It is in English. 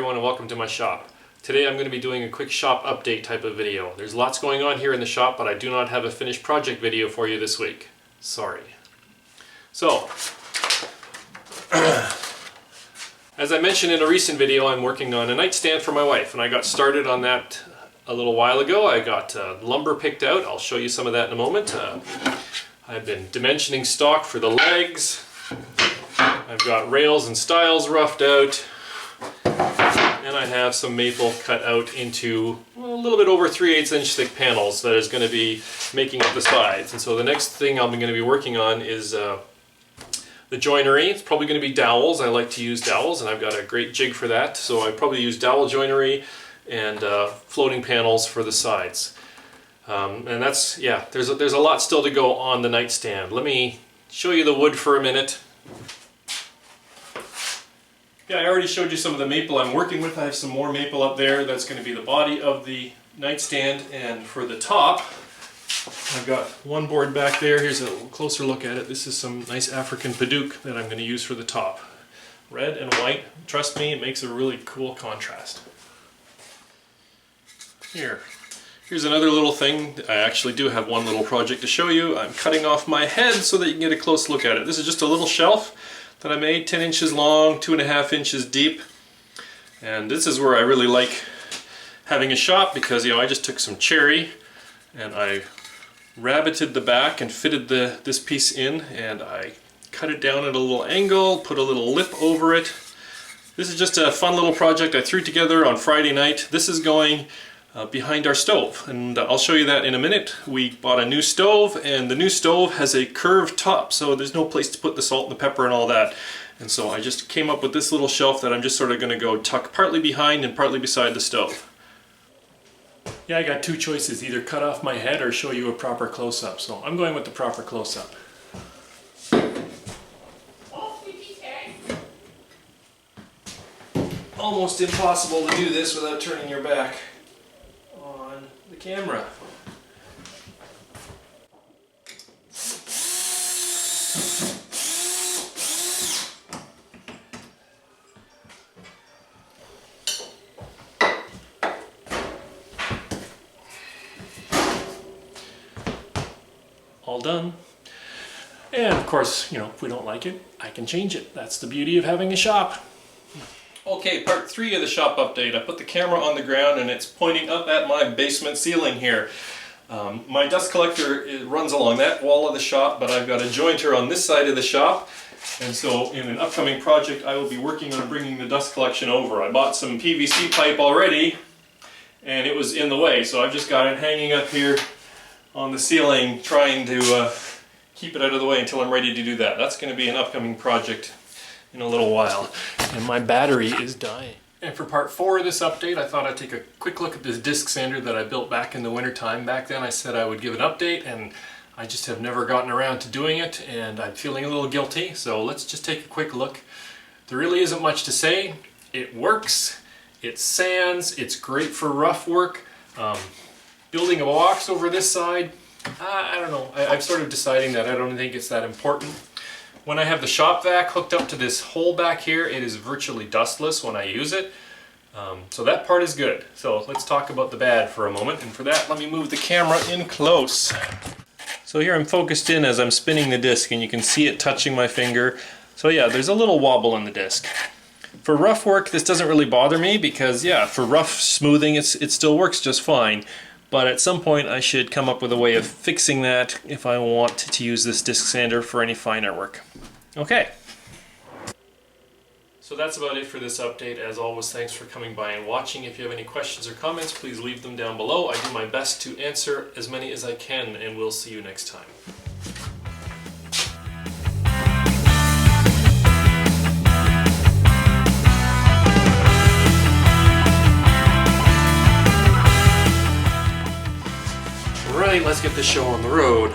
everyone and welcome to my shop. Today I'm going to be doing a quick shop update type of video. There's lots going on here in the shop, but I do not have a finished project video for you this week. Sorry. So, as I mentioned in a recent video, I'm working on a nightstand for my wife, and I got started on that a little while ago. I got lumber picked out. I'll show you some of that in a moment. I've been dimensioning stock for the legs. I've got rails and stiles roughed out. And I have some maple cut out into a little bit over 3/8 inch thick panels that is going to be making up the sides. And so the next thing I'm going to be working on is the joinery. It's probably going to be dowels. I like to use dowels, and I've got a great jig for that. So I probably use dowel joinery and floating panels for the sides. And that's, yeah, there's a lot still to go on the nightstand. Let me show you the wood for a minute. Yeah, I already showed you some of the maple I'm working with. I have some more maple up there. That's going to be the body of the nightstand. And for the top, I've got one board back there. Here's a closer look at it. This is some nice African padauk that I'm going to use for the top. Red and white. Trust me, it makes a really cool contrast. Here's another little thing. I actually do have one little project to show you. I'm cutting off my head so that you can get a close look at it. This is just a little shelf that I made, 10 inches long, 2.5 inches deep. And this is where I really like having a shop because, you know, I just took some cherry and I rabbited the back and fitted this piece in, and I cut it down at a little angle, put a little lip over it. This is just a fun little project I threw together on Friday night. This is going behind our stove, and I'll show you that in a minute. We bought a new stove, and the new stove has a curved top, so there's no place to put the salt and the pepper and all that. And so I just came up with this little shelf that I'm just sort of going to go tuck partly behind and partly beside the stove. Yeah, I got two choices, either cut off my head or show you a proper close-up, so I'm going with the proper close-up. Almost impossible to do this without turning your back on the camera. All done. And of course, you know, if we don't like it, I can change it. That's the beauty of having a shop. Okay, part 3 of the shop update. I put the camera on the ground and it's pointing up at my basement ceiling here. My dust collector runs along that wall of the shop, but I've got a jointer on this side of the shop. And so in an upcoming project, I will be working on bringing the dust collection over. I bought some PVC pipe already, and it was in the way, so I've just got it hanging up here on the ceiling, trying to keep it out of the way until I'm ready to do that. That's going to be an upcoming project in a little while. And my battery is dying. And for part 4 of this update, I thought I'd take a quick look at this disc sander that I built back in the winter time. Back then I said I would give an update, and I just have never gotten around to doing it, and I'm feeling a little guilty, so let's just take a quick look. There really isn't much to say. It works, it sands, it's great for rough work. Building a box over this side, I don't know. I'm sort of deciding that I don't think it's that important. When I have the shop vac hooked up to this hole back here, it is virtually dustless when I use it. So that part is good. So let's talk about the bad for a moment. And for that, let me move the camera in close. So here I'm focused in as I'm spinning the disc, and you can see it touching my finger. So yeah, there's a little wobble in the disc. For rough work, this doesn't really bother me because, yeah, for rough smoothing, it still works just fine. But at some point I should come up with a way of fixing that if I want to use this disc sander for any finer work. Okay. So that's about it for this update. As always, thanks for coming by and watching. If you have any questions or comments, please leave them down below. I do my best to answer as many as I can, and we'll see you next time. Right, let's get the show on the road.